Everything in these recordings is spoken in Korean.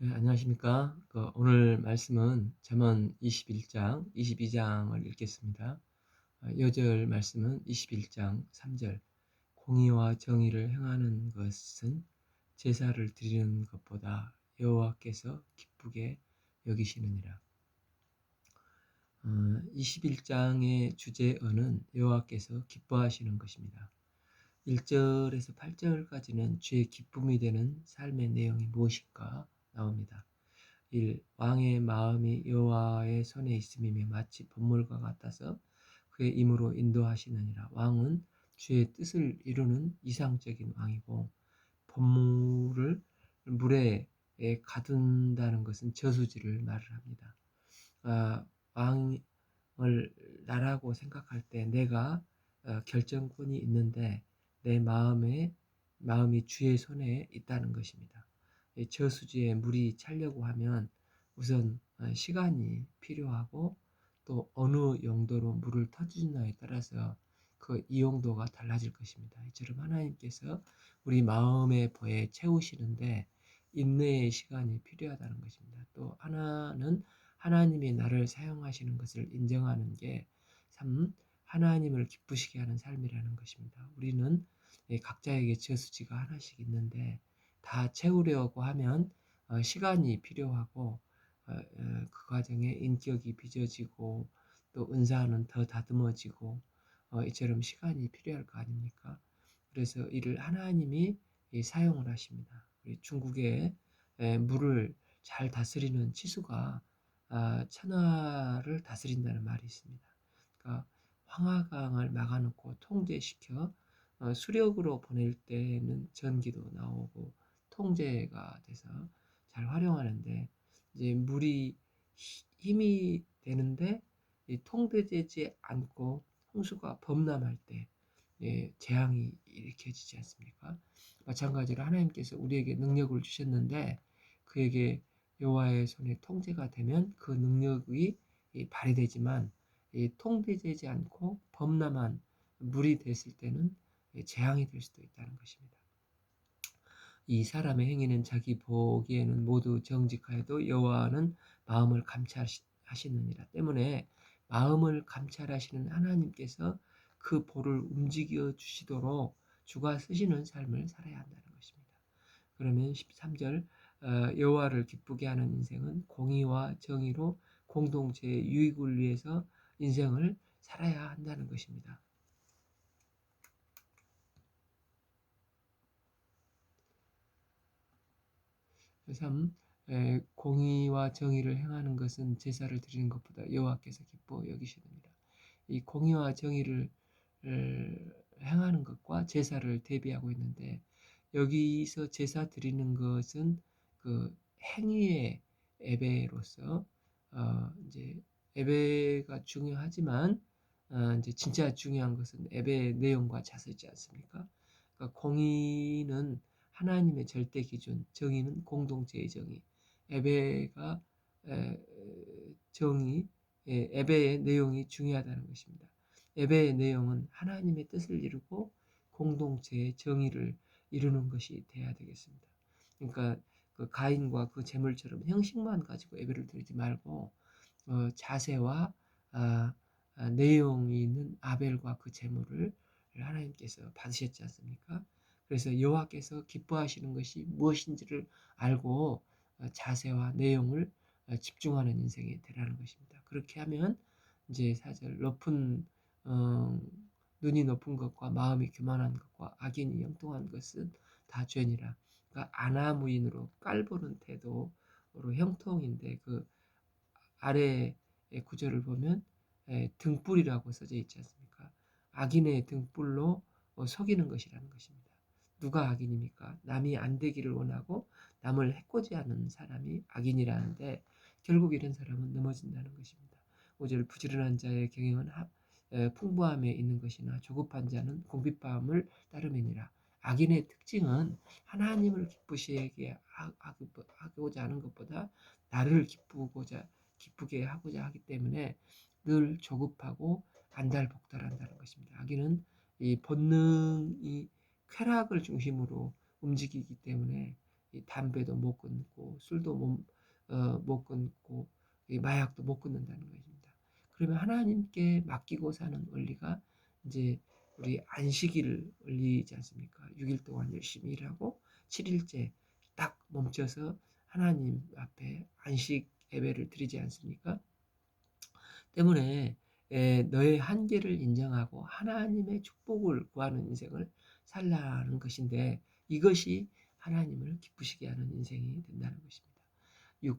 네, 안녕하십니까. 오늘 말씀은 잠언 21장, 22장을 읽겠습니다. 여절 말씀은 21장 3절. 공의와 정의를 행하는 것은 제사를 드리는 것보다 여호와께서 기쁘게 여기시느니라. 21장의 주제어는 여호와께서 기뻐하시는 것입니다. 1절에서 8절까지는 주의 기쁨이 되는 삶의 내용이 무엇인가 나옵니다. 1. 왕의 마음이 여호와의 손에 있음이며 마치 번물과 같아서 그의 힘으로 인도하시느니라. 왕은 주의 뜻을 이루는 이상적인 왕이고, 번물을 물에 가둔다는 것은 저수지를 말을 합니다. 왕을 나라고 생각할 때 내가 결정권이 있는데 내 마음이 주의 손에 있다는 것입니다. 저수지에 물이 차려고 하면 우선 시간이 필요하고, 또 어느 용도로 물을 터주느냐에 따라서 그 이용도가 달라질 것입니다. 이처럼 하나님께서 우리 마음의 보에 채우시는데 인내의 시간이 필요하다는 것입니다. 또 하나는 하나님이 나를 사용하시는 것을 인정하는 게 참 하나님을 기쁘시게 하는 삶이라는 것입니다. 우리는 각자에게 저수지가 하나씩 있는데 다 채우려고 하면 시간이 필요하고, 그 과정에 인격이 빚어지고 또 은사는 더 다듬어지고, 이처럼 시간이 필요할 거 아닙니까? 그래서 이를 하나님이 사용을 하십니다. 중국의 물을 잘 다스리는 치수가 천하를 다스린다는 말이 있습니다. 그러니까 황하강을 막아놓고 통제시켜 수력으로 보낼 때는 전기도 나오고 통제가 돼서 잘 활용하는데, 이제 물이 힘이 되는데 통제되지 않고 홍수가 범람할 때 재앙이 일으켜지지 않습니까? 마찬가지로 하나님께서 우리에게 능력을 주셨는데 그에게 여호와의 손에 통제가 되면 그 능력이 발휘되지만, 통제되지 않고 범람한 물이 됐을 때는 재앙이 될 수도 있다는 것입니다. 이 사람의 행위는 자기 보기에는 모두 정직하여도 여호와는 마음을 감찰하시느니라. 때문에 마음을 감찰하시는 하나님께서 그 볼을 움직여 주시도록 주가 쓰시는 삶을 살아야 한다는 것입니다. 그러면 13절, 여호와를 기쁘게 하는 인생은 공의와 정의로 공동체의 유익을 위해서 인생을 살아야 한다는 것입니다. 3. 공의와 정의를 행하는 것은 제사를 드리는 것보다 여호와께서 기뻐 여기시느니라. 이 공의와 정의를 행하는 것과 제사를 대비하고 있는데, 여기서 제사 드리는 것은 그 행위의 예배로서 이제 예배가 중요하지만, 이제 진짜 중요한 것은 예배의 내용과 자세지 않습니까? 그러니까 공의는 하나님의 절대 기준, 정의는 공동체의 정의. 예배가 정의, 예배의 내용이 중요하다는 것입니다. 예배의 내용은 하나님의 뜻을 이루고 공동체의 정의를 이루는 것이 돼야 되겠습니다. 그러니까 그 가인과 그 제물처럼 형식만 가지고 예배를 드리지 말고 자세와 내용이 있는 아벨과 그 제물을 하나님께서 받으셨지 않습니까? 그래서 여호와께서 기뻐하시는 것이 무엇인지를 알고 자세와 내용을 집중하는 인생이 되라는 것입니다. 그렇게 하면 이제 사실 어, 눈이 높은 것과 마음이 교만한 것과 악인이 형통한 것은 다 죄니라. 그러니까 아나무인으로 깔보는 태도로 형통인데, 그 아래 구절을 보면 등불이라고 써져 있지 않습니까? 악인의 등불로 속이는 것이라는 것입니다. 누가 악인입니까? 남이 안 되기를 원하고 남을 해코지 하는 사람이 악인이라는데, 결국 이런 사람은 넘어진다는 것입니다. 5절, 부지런한 자의 경영은 풍부함에 있는 것이나 조급한 자는 궁핍함을 따름이니라. 악인의 특징은 하나님을 기쁘시게 하고자 하는 것보다 나를 기쁘게 하고자 하기 때문에 늘 조급하고 안달복달한다는 것입니다. 악인은 이 본능이 쾌락을 중심으로 움직이기 때문에 이 담배도 못 끊고 술도 못 끊고 이 마약도 못 끊는다는 것입니다. 그러면 하나님께 맡기고 사는 원리가 이제 우리 안식일 원리지 않습니까? 6일 동안 열심히 일하고 7일째 딱 멈춰서 하나님 앞에 안식 예배를 드리지 않습니까? 때문에 너의 한계를 인정하고 하나님의 축복을 구하는 인생을 살라는 것인데, 이것이 하나님을 기쁘시게 하는 인생이 된다는 것입니다.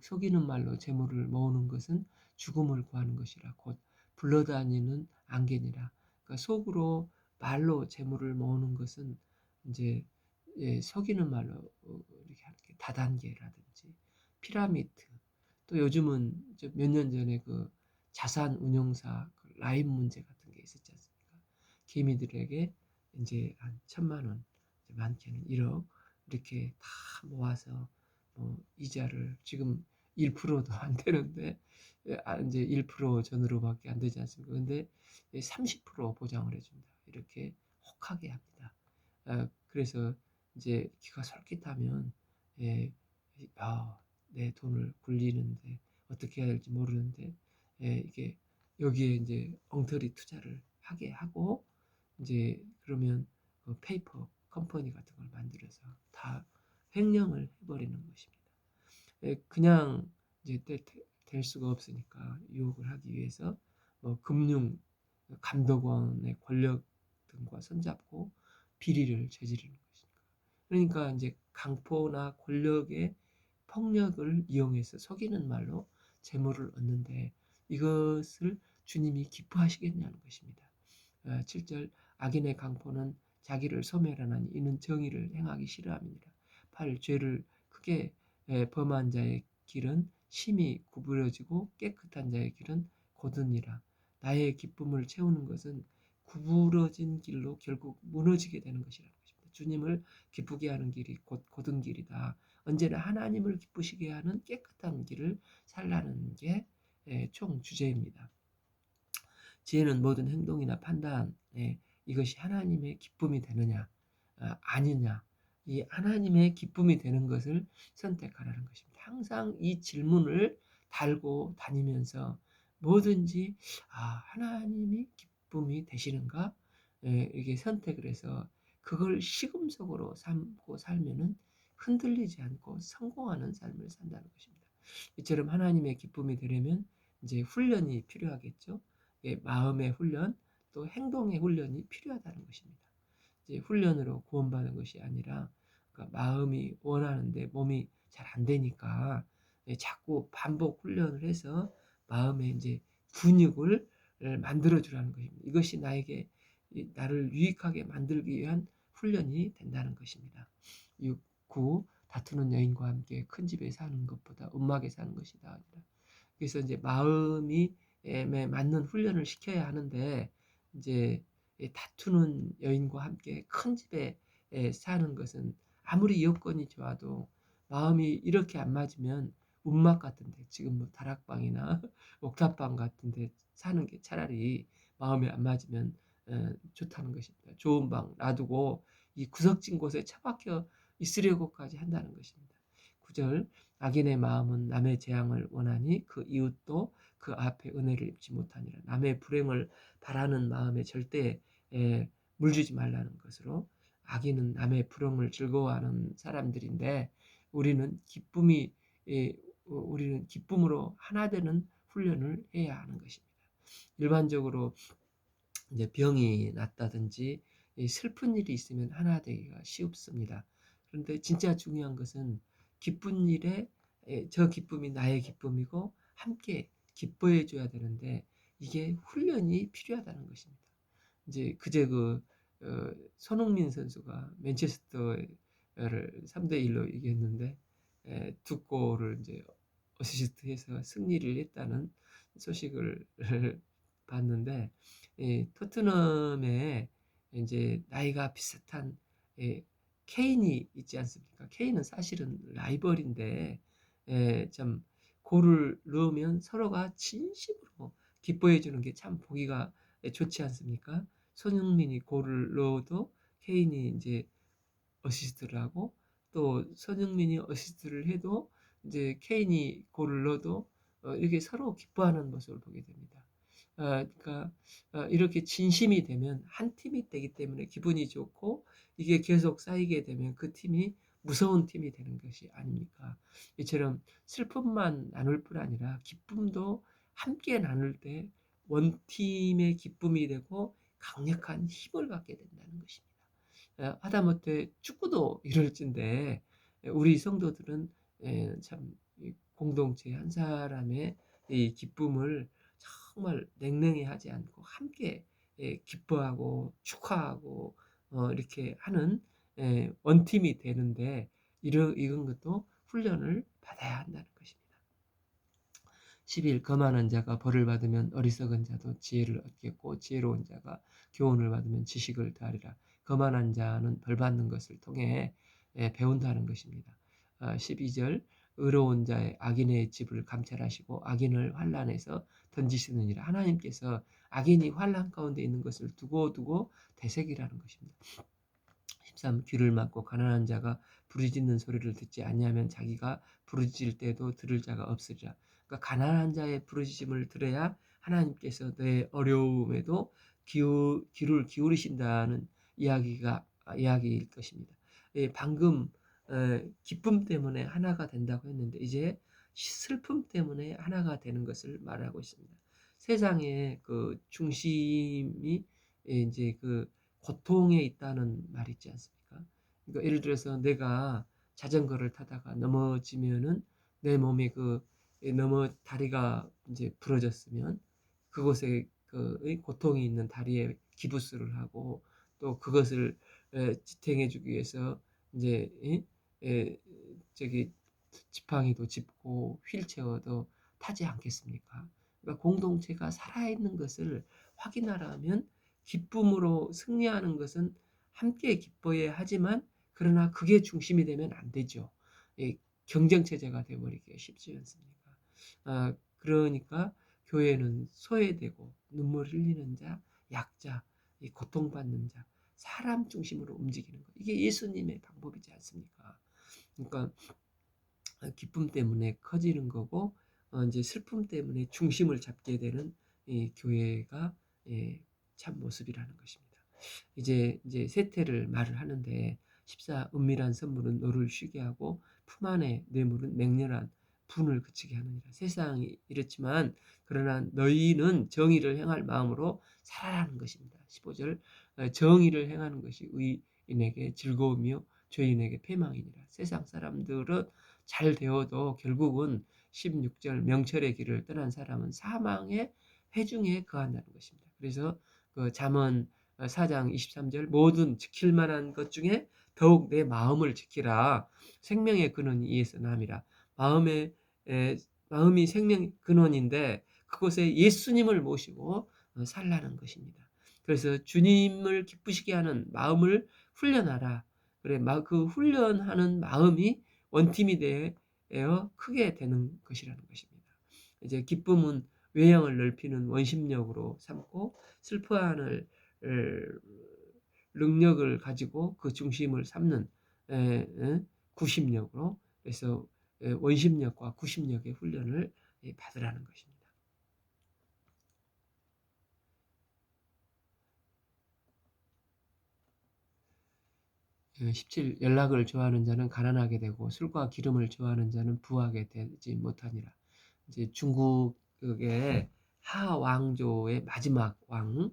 속이는 말로 재물을 모으는 것은 죽음을 구하는 것이라 곧 불러다니는 안개니라. 그러니까 속으로 말로 재물을 모으는 것은 이제 속이는 말로 이렇게 하는 게 다단계라든지 피라미드, 또 요즘은 몇 년 전에 그 자산 운용사 그 라임 문제 같은 게 있었지 않습니까? 개미들에게 이제 한 1,000만 원, 많게는 1억 이렇게 다 모아서 이자를 지금 1%도 안 되는데, 이제 1% 전후로밖에 안 되지 않습니까? 근데 30% 보장을 해준다. 이렇게 혹하게 합니다. 그래서 이제 기가 솔깃하면, 예, 내 돈을 굴리는데 어떻게 해야 될지 모르는데, 이게 여기에 이제 엉터리 투자를 하게 하고, 이제 그러면 그 페이퍼 컴퍼니 같은 걸 만들어서 다 횡령을 해버리는 것입니다. 그냥 이제 될 수가 없으니까 유혹을 하기 위해서 금융 감독원의 권력 등과 손잡고 비리를 저지르는 것입니다. 그러니까 이제 강포나 권력의 폭력을 이용해서 속이는 말로 재물을 얻는데, 이것을 주님이 기뻐하시겠냐는 것입니다. 7절 악인의 강포는 자기를 소멸하나니 이는 정의를 행하기 싫어함이니라. 8. 죄를 크게 범한 자의 길은 심히 구부러지고 깨끗한 자의 길은 곧으니라. 나의 기쁨을 채우는 것은 구부러진 길로 결국 무너지게 되는 것이라는 것입니다. 주님을 기쁘게 하는 길이 곧 곧은 길이다. 언제나 하나님을 기쁘시게 하는 깨끗한 길을 살라는 게 총 주제입니다. 지혜는 모든 행동이나 판단에 이것이 하나님의 기쁨이 되느냐 아니냐, 이 하나님의 기쁨이 되는 것을 선택하라는 것입니다. 항상 이 질문을 달고 다니면서 뭐든지 하나님이 기쁨이 되시는가, 이게 선택을 해서 그걸 시금석으로 삼고 살면은 흔들리지 않고 성공하는 삶을 산다는 것입니다. 이처럼 하나님의 기쁨이 되려면 이제 훈련이 필요하겠죠. 마음의 훈련, 또 행동의 훈련이 필요하다는 것입니다. 이제 훈련으로 구원받은 것이 아니라, 그러니까 마음이 원하는데 몸이 잘 안 되니까 자꾸 반복 훈련을 해서 마음에 이제 근육을 만들어 주라는 것입니다. 이것이 나를 유익하게 만들기 위한 훈련이 된다는 것입니다. 6, 9. 다투는 여인과 함께 큰 집에 사는 것보다 음막에 사는 것이다. 그래서 이제 마음이 맞는 훈련을 시켜야 하는데, 이제 다투는 여인과 함께 큰 집에 사는 것은 아무리 여건이 좋아도 마음이 이렇게 안 맞으면 움막 같은데, 지금 뭐 다락방이나 옥탑방 같은데 사는 게 차라리 마음이 안 맞으면 좋다는 것입니다. 좋은 방 놔두고 이 구석진 곳에 처박혀 있으려고까지 한다는 것입니다. 9절. 악인의 마음은 남의 재앙을 원하니 그 이웃도 그 앞에 은혜를 입지 못하니라. 남의 불행을 바라는 마음에 절대 물주지 말라는 것으로, 악인은 남의 불행을 즐거워하는 사람들인데, 우리는 우리는 기쁨으로 하나 되는 훈련을 해야 하는 것입니다. 일반적으로 이제 병이 났다든지 슬픈 일이 있으면 하나 되기가 쉽습니다. 그런데 진짜 중요한 것은 기쁜 일에 저 기쁨이 나의 기쁨이고 함께 기뻐해 줘야 되는데, 이게 훈련이 필요하다는 것입니다. 이제 그제 손흥민 선수가 맨체스터를 3대1로 이겼는데, 두 골을 이제 어시스트해서 승리를 했다는 소식을 봤는데, 토트넘에 이제 나이가 비슷한 케인이 있지 않습니까? 케인은 사실은 라이벌인데, 참 골을 넣으면 서로가 진심으로 기뻐해 주는 게 참 보기가 좋지 않습니까? 손흥민이 골을 넣어도 케인이 이제 어시스트를 하고, 또 손흥민이 어시스트를 해도 이제 케인이 골을 넣어도 이렇게 서로 기뻐하는 모습을 보게 됩니다. 그러니까 이렇게 진심이 되면 한 팀이 되기 때문에 기분이 좋고 이게 계속 쌓이게 되면 그 팀이 무서운 팀이 되는 것이 아닙니까? 이처럼 슬픔만 나눌 뿐 아니라 기쁨도 함께 나눌 때 원팀의 기쁨이 되고 강력한 힘을 갖게 된다는 것입니다. 하다못해 축구도 이럴진데 우리 성도들은 참 공동체 한 사람의 이 기쁨을 정말 냉랭히 하지 않고 함께 기뻐하고 축하하고 이렇게 하는 원팀이 되는데 이런 것도 훈련을 받아야 한다는 것입니다. 11. 거만한 자가 벌을 받으면 어리석은 자도 지혜를 얻겠고 지혜로운 자가 교훈을 받으면 지식을 더하리라. 거만한 자는 벌 받는 것을 통해 배운다는 것입니다. 12절 의로운 자의 악인의 집을 감찰하시고 악인을 환난에서 던지시느니라. 하나님께서 악인이 환난 가운데 있는 것을 두고 되새기라는 것입니다. 13. 귀를 막고 가난한 자가 부르짖는 소리를 듣지 아니하면 자기가 부르짖을 때도 들을 자가 없으리라. 그러니까 가난한 자의 부르짖음을 들어야 하나님께서 내 어려움에도 귀를 기울이신다는 이야기일 것입니다. 방금 기쁨 때문에 하나가 된다고 했는데 이제 슬픔 때문에 하나가 되는 것을 말하고 있습니다. 세상의 그 중심이 이제 그 고통에 있다는 말이 있지 않습니까? 그러니까 예를 들어서 내가 자전거를 타다가 넘어지면은 내 몸에 다리가 이제 부러졌으면 그곳에 고통이 있는 다리에 기부스를 하고 또 그것을 지탱해 주기 위해서 이제 저기 지팡이도 짚고 휠체어도 타지 않겠습니까? 그러니까 공동체가 살아있는 것을 확인하려면 기쁨으로 승리하는 것은 함께 기뻐해야 하지만 그러나 그게 중심이 되면 안 되죠. 경쟁 체제가 되어버리기가 쉽지 않습니까? 그러니까 교회는 소외되고 눈물 흘리는 자, 약자, 고통받는 자, 사람 중심으로 움직이는 것. 이게 예수님의 방법이지 않습니까? 그러니까 기쁨 때문에 커지는 거고 이제 슬픔 때문에 중심을 잡게 되는 이 교회가 참 모습이라는 것입니다. 이제 세태를 말을 하는데 14. 은밀한 선물은 너를 쉬게 하고 품 안의 뇌물은 맹렬한 분을 그치게 하느니라. 세상이 이렇지만 그러나 너희는 정의를 행할 마음으로 살아라는 것입니다. 15절 정의를 행하는 것이 의인에게 즐거움이요 죄인에게 패망이니라. 세상 사람들은 잘 되어도 결국은 16절 명철의 길을 떠난 사람은 사망의 회중에 거한다는 것입니다. 그래서 그 잠언 4장 23절 모든 지킬 만한 것 중에 더욱 내 마음을 지키라. 생명의 근원이 이에서 남이라. 마음이 생명 근원인데 그곳에 예수님을 모시고 살라는 것입니다. 그래서 주님을 기쁘시게 하는 마음을 훈련하라. 그래, 그 훈련하는 마음이 원팀이 되어 크게 되는 것이라는 것입니다. 이제 기쁨은 외형을 넓히는 원심력으로 삼고 슬퍼하는 능력을 가지고 그 중심을 삼는 구심력으로 그래서 원심력과 구심력의 훈련을 받으라는 것입니다. 17. 연락을 좋아하는 자는 가난하게 되고 술과 기름을 좋아하는 자는 부하게 되지 못하니라. 이제 중국의 하 왕조의 마지막 왕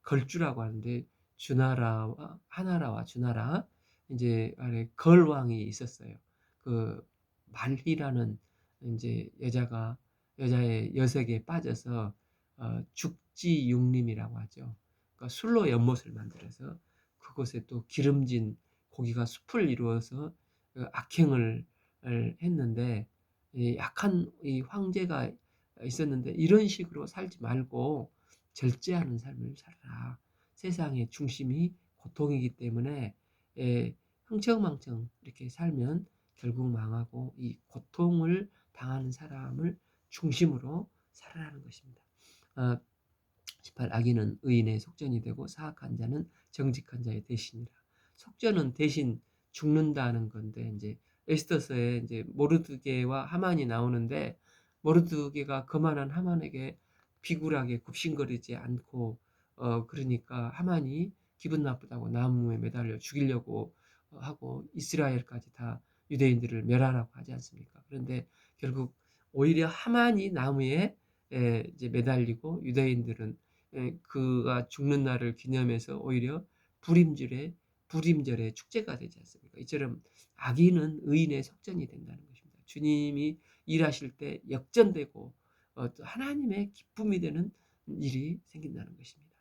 걸주라고 하는데 주나라와 하나라와 주나라 이제 안에 걸왕이 있었어요. 그 말희라는 이제 여자의 여색에 빠져서 죽지육림이라고 하죠. 그러니까 술로 연못을 만들어서 그곳에 또 기름진 고기가 숲을 이루어서 악행을 했는데 약한 이 황제가 있었는데 이런 식으로 살지 말고 절제하는 삶을 살아라. 세상의 중심이 고통이기 때문에 흥청망청 이렇게 살면 결국 망하고 이 고통을 당하는 사람을 중심으로 살아라는 것입니다. 18. 악인은 의인의 속전이 되고 사악한 자는 정직한 자의 대신이라. 속전은 대신 죽는다는 건데 이제 에스더서에 이제 모르드게와 하만이 나오는데 모르드게가 거만한 하만에게 비굴하게 굽신거리지 않고 그러니까 하만이 기분 나쁘다고 나무에 매달려 죽이려고 하고 이스라엘까지 다 유대인들을 멸하라고 하지 않습니까? 그런데 결국 오히려 하만이 나무에 이제 매달리고 유대인들은 그가 죽는 날을 기념해서 오히려 부림절에 부림절의 축제가 되지 않습니까? 이처럼 악인은 의인의 속전이 된다는 것입니다. 주님이 일하실 때 역전되고 또 하나님의 기쁨이 되는 일이 생긴다는 것입니다.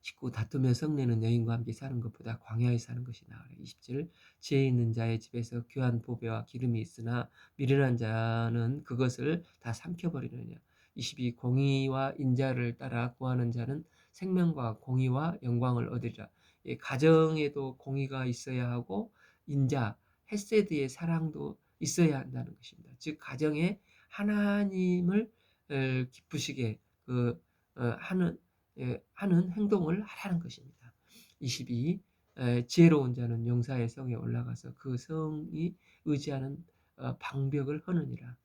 19. 다투며 성내는 여인과 함께 사는 것보다 광야에 사는 것이 나으라. 20절 지혜 있는 자의 집에서 귀한 보배와 기름이 있으나 미련한 자는 그것을 다 삼켜버리느냐. 22. 공의와 인자를 따라 구하는 자는 생명과 공의와 영광을 얻으리라. 가정에도 공의가 있어야 하고 인자, 헤세드의 사랑도 있어야 한다는 것입니다. 즉 가정에 하나님을 기쁘시게 하는 하는 행동을 하라는 것입니다. 22. 지혜로운 자는 용사의 성에 올라가서 그 성이 의지하는 방벽을 허느니라.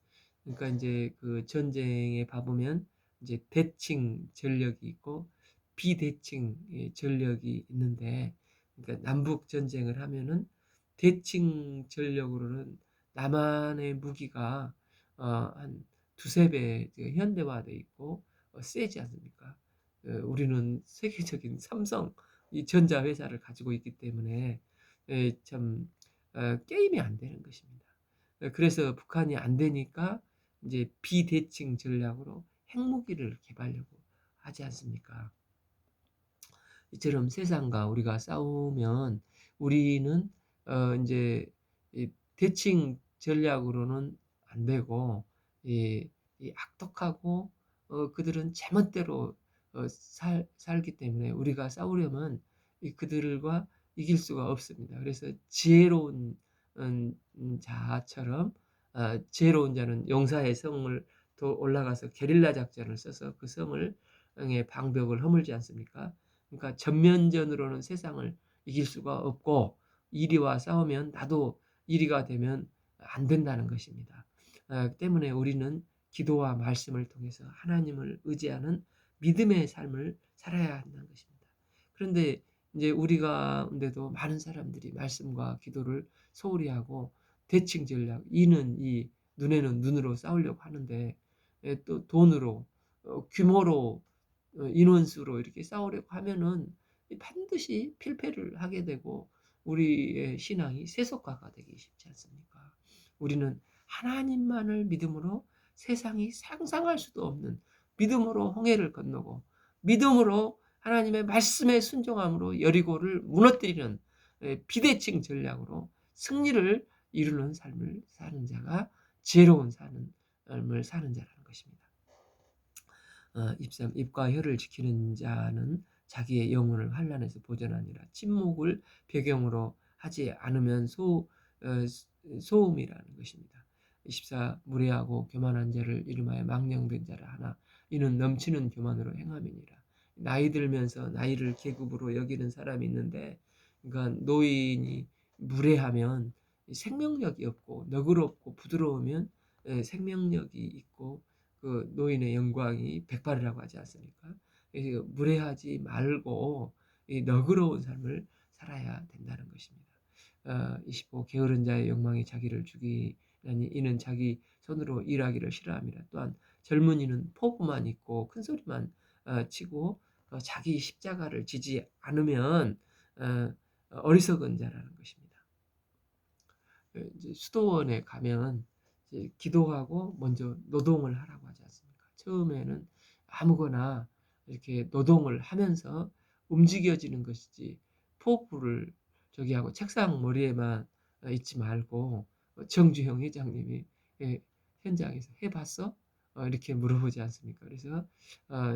그러니까 이제 그 전쟁에 봐보면 이제 대칭 전력이 있고 비대칭 전력이 있는데, 그러니까 남북 전쟁을 하면은 대칭 전력으로는 남한의 무기가 한 두세 배 현대화돼 있고 세지 않습니까? 우리는 세계적인 삼성 이 전자 회사를 가지고 있기 때문에 참 게임이 안 되는 것입니다. 그래서 북한이 안 되니까 이제 비대칭 전략으로 핵무기를 개발하려고 하지 않습니까? 이처럼 세상과 우리가 싸우면 우리는 이제 대칭 전략으로는 안 되고 이 악독하고 그들은 제멋대로 살기 때문에 우리가 싸우려면 그들과 이길 수가 없습니다. 그래서 지혜로운 자처럼 지혜로운 자는 용사의 성을 더 올라가서 게릴라 작전을 써서 그 성을 의 방벽을 허물지 않습니까? 그러니까 전면전으로는 세상을 이길 수가 없고 이리와 싸우면 나도 이리가 되면 안 된다는 것입니다. 때문에 우리는 기도와 말씀을 통해서 하나님을 의지하는 믿음의 삶을 살아야 한다는 것입니다. 그런데 이제 우리 가운데도 많은 사람들이 말씀과 기도를 소홀히 하고 대칭 전략, 이는 이, 눈에는 눈으로 싸우려고 하는데 또 돈으로 규모로 인원수로 이렇게 싸우려고 하면은 반드시 필패를 하게 되고 우리의 신앙이 세속화가 되기 쉽지 않습니까? 우리는 하나님만을 믿음으로 세상이 상상할 수도 없는 믿음으로 홍해를 건너고 믿음으로 하나님의 말씀에 순종함으로 여리고를 무너뜨리는 비대칭 전략으로 승리를 이루는 삶을 사는 자가 지혜로운 삶을 사는 자라는 것입니다. 23. 입과 혀를 지키는 자는 자기의 영혼을 환난에서 보전하니라. 침묵을 배경으로 하지 않으면 소음이라는 것입니다. 24. 무례하고 교만한 자를 이름하여 망령된 자라 하나 이는 넘치는 교만으로 행함이니라. 나이 들면서 나이를 계급으로 여기는 사람이 있는데, 그러니까 노인이 무례하면 생명력이 없고 너그럽고 부드러우면 생명력이 있고 그 노인의 영광이 백발이라고 하지 않습니까? 무례하지 말고 이 너그러운 삶을 살아야 된다는 것입니다. 25. 게으른 자의 욕망이 자기를 죽이나니 이는 자기 손으로 일하기를 싫어함이라. 또한 젊은이는 포부만 있고 큰 소리만 치고 자기 십자가를 지지 않으면 어리석은 자라는 것입니다. 이제 수도원에 가면 이제 기도하고 먼저 노동을 하라고 하지 않습니까? 처음에는 아무거나 이렇게 노동을 하면서 움직여지는 것이지 포부를 저기 하고 책상 머리에만 있지 말고 정주영 회장님이 현장에서 해봤어? 이렇게 물어보지 않습니까? 그래서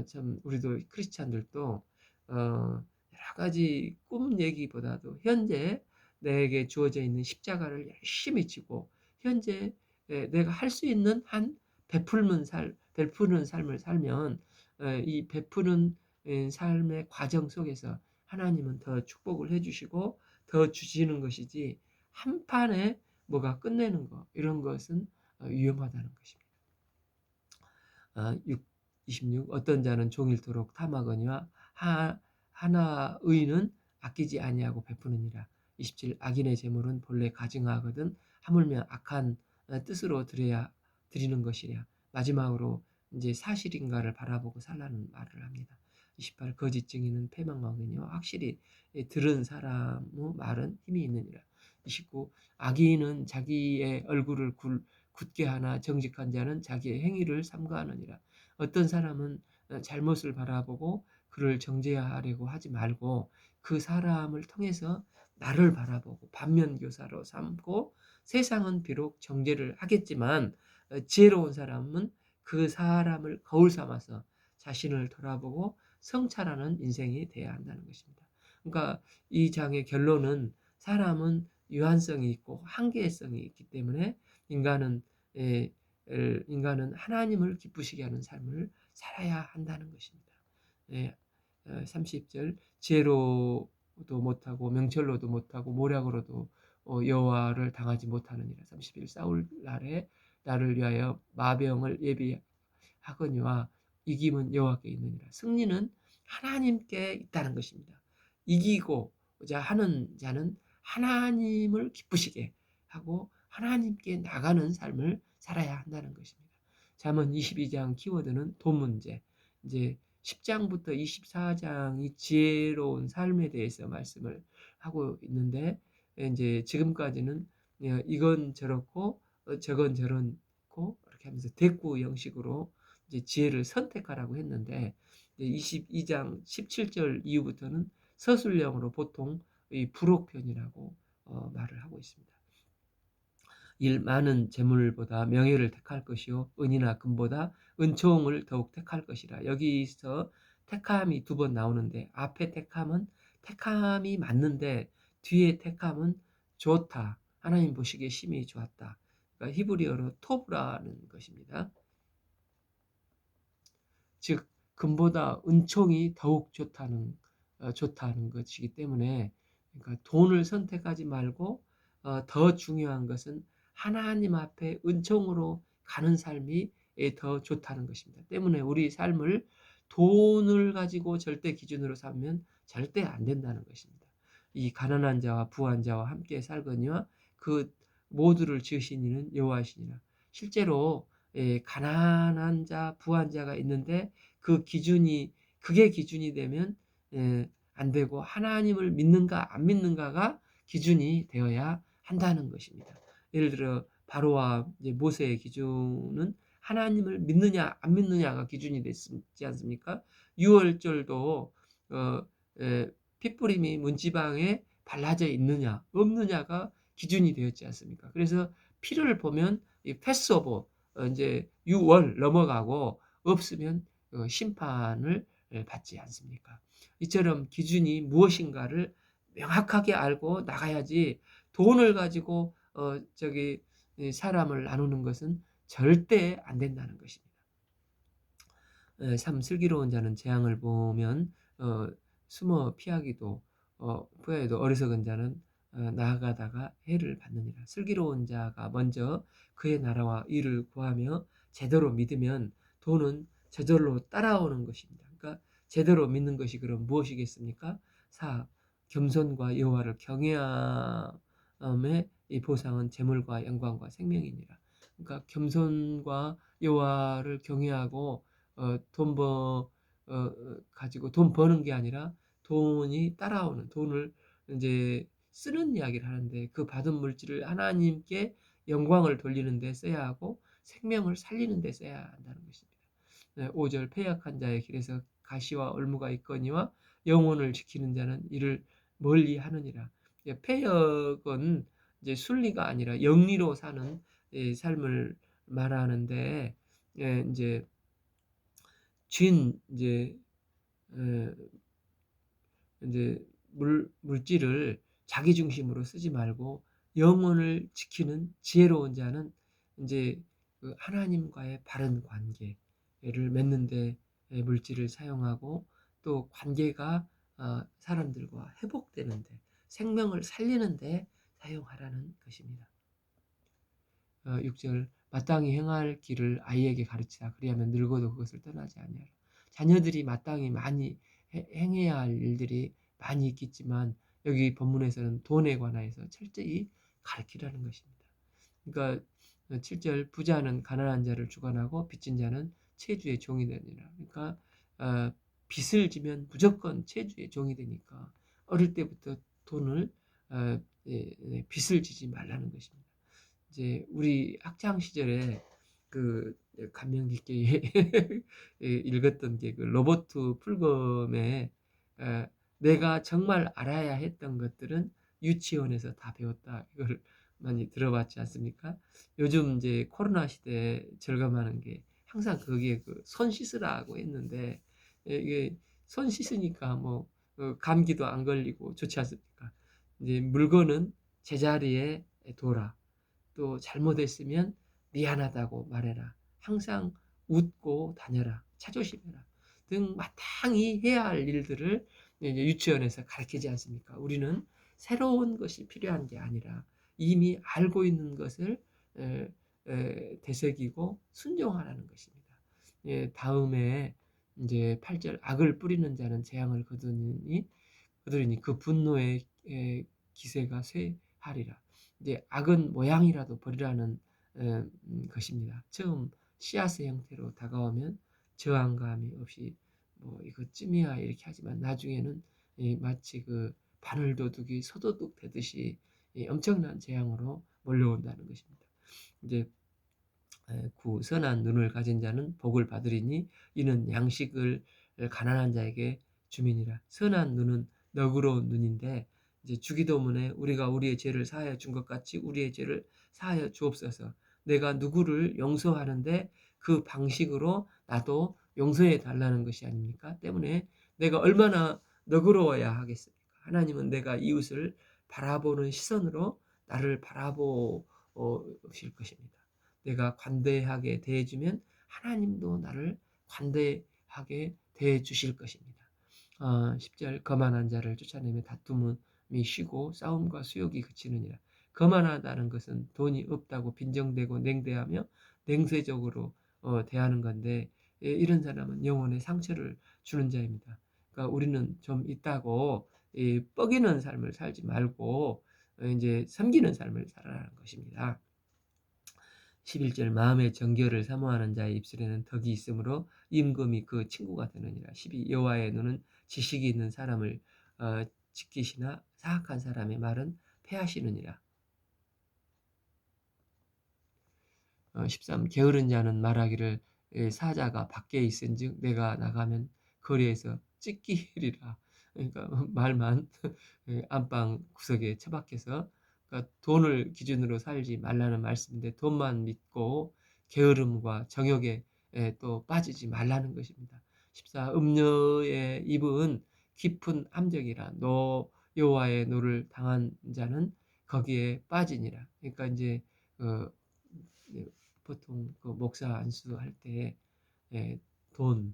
참 우리도 크리스찬들도 여러 가지 꿈 얘기보다도 현재 내게 주어져 있는 십자가를 열심히 지고 현재 내가 할 수 있는 한 베푸는 삶을 살면 이 베푸는 삶의 과정 속에서 하나님은 더 축복을 해주시고 더 주시는 것이지 한 판에 뭐가 끝내는 거 이런 것은 위험하다는 것입니다. 26 어떤 자는 종일토록 탐하거니와 하나 의인은 아끼지 아니하고 베푸느니라. 27 악인의 재물은 본래 가증하거든 하물며 악한 뜻으로 드리는 것이랴. 마지막으로 이제 사실인가를 바라보고 살라는 말을 합니다. 28 거짓 증인은 패망하거니와 확실히 들은 사람의 말은 힘이 있느니라. 29 악인은 자기의 얼굴을 굳게 하나 정직한 자는 자기의 행위를 삼가하느니라. 어떤 사람은 잘못을 바라보고 그를 정죄하려고 하지 말고 그 사람을 통해서 나를 바라보고 반면교사로 삼고 세상은 비록 정죄를 하겠지만 지혜로운 사람은 그 사람을 거울 삼아서 자신을 돌아보고 성찰하는 인생이 돼야 한다는 것입니다. 그러니까 이 장의 결론은 사람은 유한성이 있고 한계성이 있기 때문에 인간은 하나님을 기쁘시게 하는 삶을 살아야 한다는 것입니다. 30절 지혜로도 못하고 명철로도 못하고 모략으로도 여호와를 당하지 못하느니라. 31 사울 날에 나를 위하여 마병을 예비하거니와 이김은 여호와께 있느니라. 승리는 하나님께 있다는 것입니다. 이기고자 하는 자는 하나님을 기쁘시게 하고 하나님께 나가는 삶을 살아야 한다는 것입니다. 잠언 22장 키워드는 돈 문제. 이제 10장부터 24장이 지혜로운 삶에 대해서 말씀을 하고 있는데 이제 지금까지는 이건 저렇고 저건 저렇고 이렇게 하면서 대꾸 형식으로 이제 지혜를 선택하라고 했는데 22장 17절 이후부터는 서술형으로 보통 이 부록편이라고 말을 하고 있습니다. 일 많은 재물보다 명예를 택할 것이요 은이나 금보다 은총을 더욱 택할 것이라. 여기서 택함이 두 번 나오는데 앞에 택함이 맞는데 뒤에 택함은 좋다. 하나님 보시기에 심히 좋았다. 그러니까 히브리어로 토브라는 것입니다. 즉 금보다 은총이 더욱 좋다는 것이기 때문에 그러니까 돈을 선택하지 말고 더 중요한 것은 하나님 앞에 은총으로 가는 삶이 더 좋다는 것입니다. 때문에 우리 삶을 돈을 가지고 절대 기준으로 삼으면 절대 안 된다는 것입니다. 이 가난한 자와 부한 자와 함께 살거니와 그 모두를 지으신 이는 여호와시니라. 실제로 가난한 자, 부한 자가 있는데 그게 기준이 되면 안 되고 하나님을 믿는가 안 믿는가가 기준이 되어야 한다는 것입니다. 예를 들어 바로와 모세의 기준은 하나님을 믿느냐 안 믿느냐가 기준이 됐지 않습니까? 유월절도 핏부림이 문지방에 발라져 있느냐 없느냐가 기준이 되었지 않습니까? 그래서 피를 보면 패스오버 이제 6월 넘어가고 없으면 심판을 받지 않습니까? 이처럼 기준이 무엇인가를 명확하게 알고 나가야지 돈을 가지고 사람을 나누는 것은 절대 안 된다는 것입니다. 참 슬기로운 자는 재앙을 보면 숨어 피하기도 어리석은 자는 나아가다가 해를 받느니라. 슬기로운 자가 먼저 그의 나라와 의를 구하며 제대로 믿으면 돈은 저절로 따라오는 것입니다. 그러니까 제대로 믿는 것이 그럼 무엇이겠습니까? 4. 겸손과 여호와를 경외함의 이 보상은 재물과 영광과 생명이니라. 그러니까 겸손과 여호와를 경외하고 가지고 돈 버는 게 아니라 돈이 따라오는 돈을 이제 쓰는 이야기를 하는데 그 받은 물질을 하나님께 영광을 돌리는 데 써야 하고 생명을 살리는 데 써야 한다는 것입니다. 5절 패역한 자의 길에서 가시와 올무가 있거니와 영혼을 지키는 자는 이를 멀리 하느니라. 패역은 이제 순리가 아니라 영리로 사는 삶을 말하는데 이제 이제 물질을 자기 중심으로 쓰지 말고 영혼을 지키는 지혜로운 자는 이제 그 하나님과의 바른 관계를 맺는데 물질을 사용하고 또 관계가 사람들과 회복되는데 생명을 살리는 데 사용하라는 것입니다. 6절 마땅히 행할 길을 아이에게 가르치라. 그리하면 늙어도 그것을 떠나지 아니하라. 자녀들이 마땅히 많이 행해야 할 일들이 많이 있겠지만 여기 본문에서는 돈에 관하여서 철저히 가르치라는 것입니다. 그러니까 7절 부자는 가난한 자를 주관하고 빚진 자는 채주의 종이 되니라. 그러니까 빚을 지면 무조건 채주의 종이 되니까 어릴 때부터 돈을 빚을 지지 말라는 것입니다. 이제 우리 학창 시절에 그 감명 깊게 읽었던 게 그 로버트 풀검의 내가 정말 알아야 했던 것들은 유치원에서 다 배웠다. 이걸 많이 들어봤지 않습니까? 요즘 이제 코로나 시대에 절감하는 게 항상 거기에 그 손 씻으라고 했는데 이게 손 씻으니까 뭐 감기도 안 걸리고 좋지 않습니까? 이제 물건은 제자리에 둬라. 또 잘못했으면 미안하다고 말해라. 항상 웃고 다녀라. 차조심해라. 등 마땅히 해야 할 일들을 이제 유치원에서 가르치지 않습니까? 우리는 새로운 것이 필요한 게 아니라 이미 알고 있는 것을 되새기고 순종하라는 것입니다. 예, 다음에 이제 8절 악을 뿌리는 자는 재앙을 거두리니 그 분노의 기세가 쇠하리라. 이제 악은 모양이라도 버리라는 것입니다. 처음 씨앗의 형태로 다가오면 저항감이 없이 뭐 이것쯤이야 이렇게 하지만 나중에는 마치 그 바늘도둑이 소도둑 되듯이 엄청난 재앙으로 몰려온다는 것입니다. 이제 선한 눈을 가진 자는 복을 받으리니 이는 양식을 가난한 자에게 주민이라. 선한 눈은 너그러운 눈인데 이제 주기도문에 우리가 우리의 죄를 사하여 준 것 같이 우리의 죄를 사하여 주옵소서. 내가 누구를 용서하는데 그 방식으로 나도 용서해 달라는 것이 아닙니까? 때문에 내가 얼마나 너그러워야 하겠습니까? 하나님은 내가 이웃을 바라보는 시선으로 나를 바라보실 것입니다. 내가 관대하게 대해주면 하나님도 나를 관대하게 대해주실 것입니다. 10절 거만한 자를 쫓아내며 다툼이 쉬고 싸움과 수욕이 그치느니라. 거만하다는 것은 돈이 없다고 빈정대고 냉대하며 냉세적으로 대하는 건데 이런 사람은 영혼에 상처를 주는 자입니다. 그러니까 우리는 좀 있다고 뻐기는 삶을 살지 말고 이제 섬기는 삶을 살아라는 것입니다. 11절 마음의 정결을 사모하는 자의 입술에는 덕이 있으므로 임금이 그 친구가 되느니라. 12 여호와의 눈은 지식이 있는 사람을 지키시나 사악한 사람의 말은 패하시느니라. 13 게으른 자는 말하기를 사자가 밖에 있은즉 내가 나가면 거리에서 찢기리라. 그러니까 말만 안방 구석에 처박혀서 그러니까 돈을 기준으로 살지 말라는 말씀인데 돈만 믿고 게으름과 정욕에 또 빠지지 말라는 것입니다. 14 음녀의 입은 깊은 함정이라 노 여호와의 노를 당한 자는 거기에 빠지니라. 그러니까 이제 보통 그 목사 안수할 때 돈,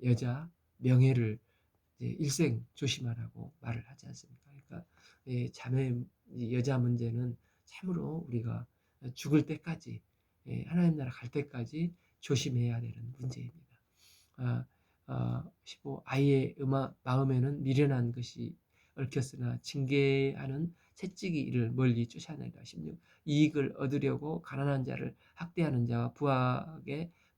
여자, 명예를 일생 조심하라고 말을 하지 않습니까? 그러니까 자매 여자 문제는 참으로 우리가 죽을 때까지 하나님 나라 갈 때까지 조심해야 되는 문제입니다. 15 아이의 마음에는 미련한 것이 얽혔으나 징계하는 채찍이 이를 멀리 쫓아내라. 16 이익을 얻으려고 가난한 자를 학대하는 자와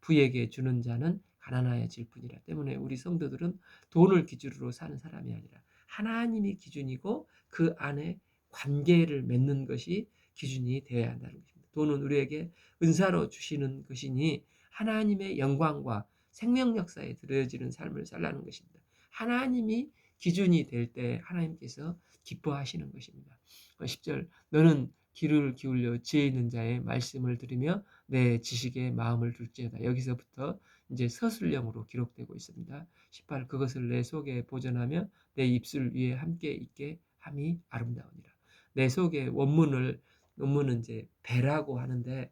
부에게 주는 자는 가난하여질 뿐이라. 때문에 우리 성도들은 돈을 기준으로 사는 사람이 아니라 하나님이 기준이고 그 안에 관계를 맺는 것이 기준이 되어야 한다는 것입니다. 돈은 우리에게 은사로 주시는 것이니 하나님의 영광과 생명 역사에 드려지는 삶을 살라는 것입니다. 하나님이 기준이 될 때 하나님께서 기뻐하시는 것입니다. 10절 너는 귀를 기울여 지혜 있는 자의 말씀을 들으며 내 지식에 마음을 둘지어다. 여기서부터 이제 서술형으로 기록되고 있습니다. 18 그것을 내 속에 보존하며 내 입술 위에 함께 있게 함이 아름다우니라. 내 속에 원문은 이제 배라고 하는데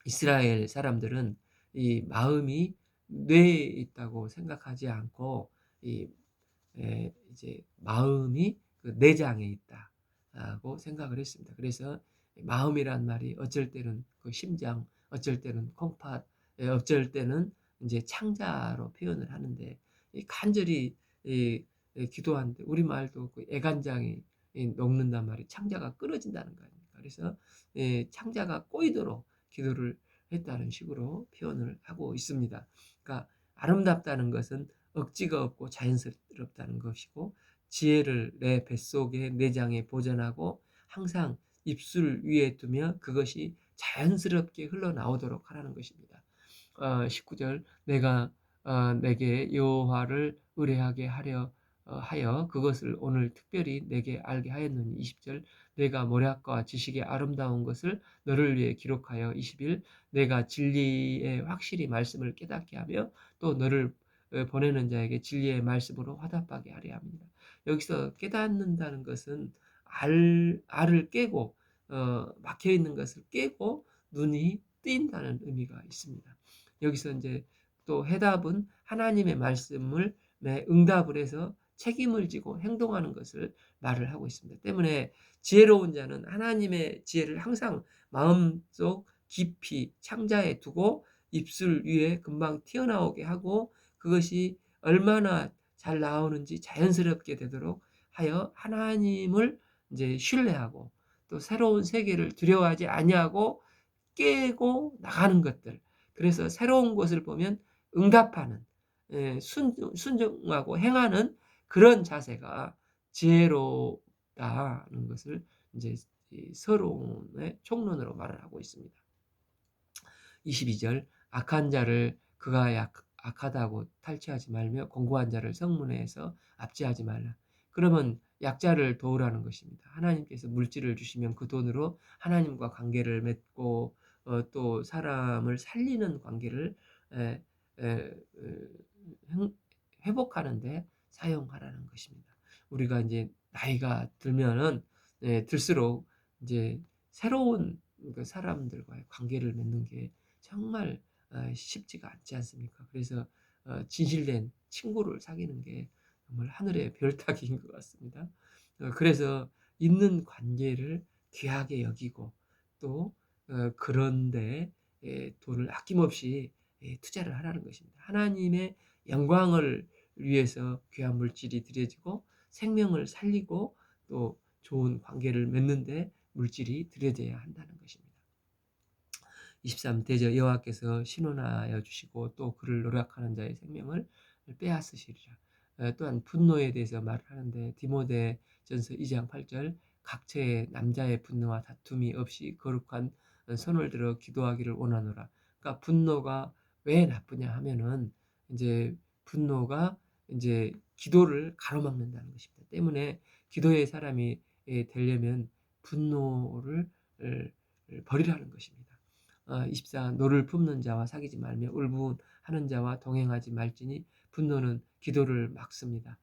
이스라엘 사람들은 이 마음이 뇌에 있다고 생각하지 않고 이제 마음이 그 내장에 있다고 생각을 했습니다. 그래서 마음이란 말이 어쩔 때는 그 심장, 어쩔 때는 콩팥, 어쩔 때는 이제 창자로 표현을 하는데, 이 간절히 이 기도하는데 우리말도 그 애간장이 녹는단 말이 창자가 끊어진다는 거 아닙니까? 그래서 창자가 꼬이도록 기도를 했다는 식으로 표현을 하고 있습니다. 그러니까 아름답다는 것은 억지가 없고 자연스럽다는 것이고, 지혜를 내 뱃속에 내장에 보존하고 항상 입술 위에 두며 그것이 자연스럽게 흘러나오도록 하라는 것입니다. 19절 내가 내게 여호와를 의뢰하게 하여 그것을 오늘 특별히 내게 알게 하였느니. 20절 내가 모략과 지식의 아름다운 것을 너를 위해 기록하여. 21 내가 진리의 확실히 말씀을 깨닫게 하며 또 너를 보내는 자에게 진리의 말씀으로 화답하게 하려 합니다. 여기서 깨닫는다는 것은 알을 깨고 막혀 있는 것을 깨고 눈이 뜨인다는 의미가 있습니다. 여기서 이제 또 해답은 하나님의 말씀을 응답을 해서 책임을 지고 행동하는 것을 말을 하고 있습니다. 때문에 지혜로운 자는 하나님의 지혜를 항상 마음속 깊이 창자에 두고 입술 위에 금방 튀어나오게 하고, 그것이 얼마나 잘 나오는지 자연스럽게 되도록 하여 하나님을 이제 신뢰하고 또 새로운 세계를 두려워하지 아니하고 깨고 나가는 것들. 그래서 새로운 것을 보면 응답하는, 순종하고 행하는 그런 자세가 지혜롭다는 것을 이제 서론의 총론으로 말을 하고 있습니다. 22절 악한 자를 그가 악하다고 탈취하지 말며 공고한 자를 성문에서 압제하지 말라. 그러면 약자를 도우라는 것입니다. 하나님께서 물질을 주시면 그 돈으로 하나님과 관계를 맺고 또 사람을 살리는 관계를 에, 에, 회복하는 데 사용하라는 것입니다. 우리가 이제 나이가 들면은 들수록 이제 새로운 그 사람들과의 관계를 맺는 게 정말 쉽지가 않지 않습니까? 그래서 진실된 친구를 사귀는 게 정말 하늘의 별 따기인 것 같습니다. 그래서 있는 관계를 귀하게 여기고 또 그런데 돈을 아낌없이 투자를 하라는 것입니다. 하나님의 영광을 위해서 귀한 물질이 들여지고 생명을 살리고 또 좋은 관계를 맺는데 물질이 들여져야 한다는 것입니다. 23 대저 여호와께서 신원하여 주시고 또 그를 노력하는 자의 생명을 빼앗으시리라. 또한 분노에 대해서 말을 하는데 디모데전서 2장 8절 각처의 남자의 분노와 다툼이 없이 거룩한 손을 들어 기도하기를 원하노라. 그러니까 분노가 왜 나쁘냐 하면은 이제 분노가 이제 기도를 가로막는다는 것입니다. 때문에 기도의 사람이 되려면 분노를 버리라는 것입니다. 24 노를 품는 자와 사귀지 말며 울분하는 자와 동행하지 말지니 분노는 기도를 막습니다.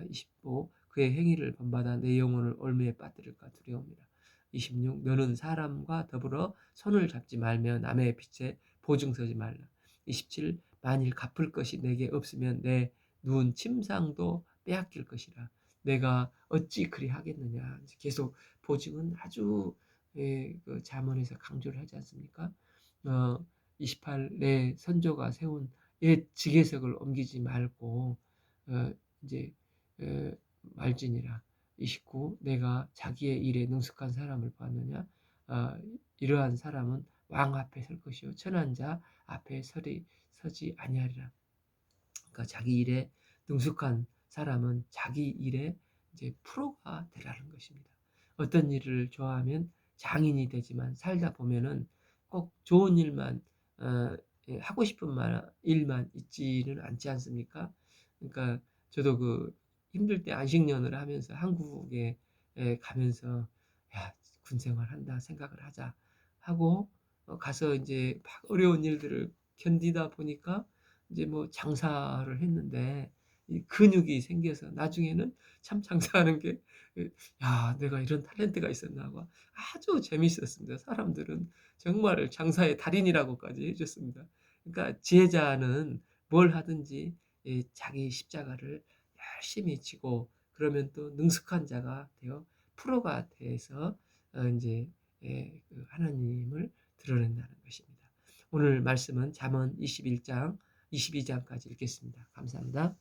25 그의 행위를 본받아 내 영혼을 올무에 빠뜨릴까 두려웁니다. 26 너는 사람과 더불어 손을 잡지 말며 남의 빛에 보증 서지 말라. 27 만일 갚을 것이 내게 없으면 내 누운 침상도 빼앗길 것이라. 내가 어찌 그리 하겠느냐. 계속 보증은 아주 그 잠언에서 강조를 하지 않습니까? 28 내 선조가 세운 옛 지계석을 옮기지 말고 이제 말지니라. 29 내가 자기의 일에 능숙한 사람을 보았느냐. 이러한 사람은 왕 앞에 설 것이요 천한 자 앞에 서지 아니하리라. 그러니까 자기 일에 능숙한 사람은 자기 일에 이제 프로가 되라는 것입니다. 어떤 일을 좋아하면 장인이 되지만 살다 보면은 꼭 좋은 일만 하고 싶은 일만 있지는 않지 않습니까? 그러니까 저도 그 힘들 때 안식년을 하면서 한국에 가면서 야, 군 생활한다 생각을 하자 하고 가서 이제 막 어려운 일들을 견디다 보니까 이제 뭐 장사를 했는데 이 근육이 생겨서 나중에는 참 장사하는 게 야, 내가 이런 탤런트가 있었나 하고 아주 재밌었습니다. 사람들은 정말 장사의 달인이라고까지 해줬습니다. 그러니까 지혜자는 뭘 하든지 자기 십자가를 열심히 지고 그러면 또 능숙한 자가 되어 프로가 돼서 이제 그 하나님을 드러낸다는 것입니다. 오늘 말씀은 잠언 21장, 22장까지 읽겠습니다. 감사합니다.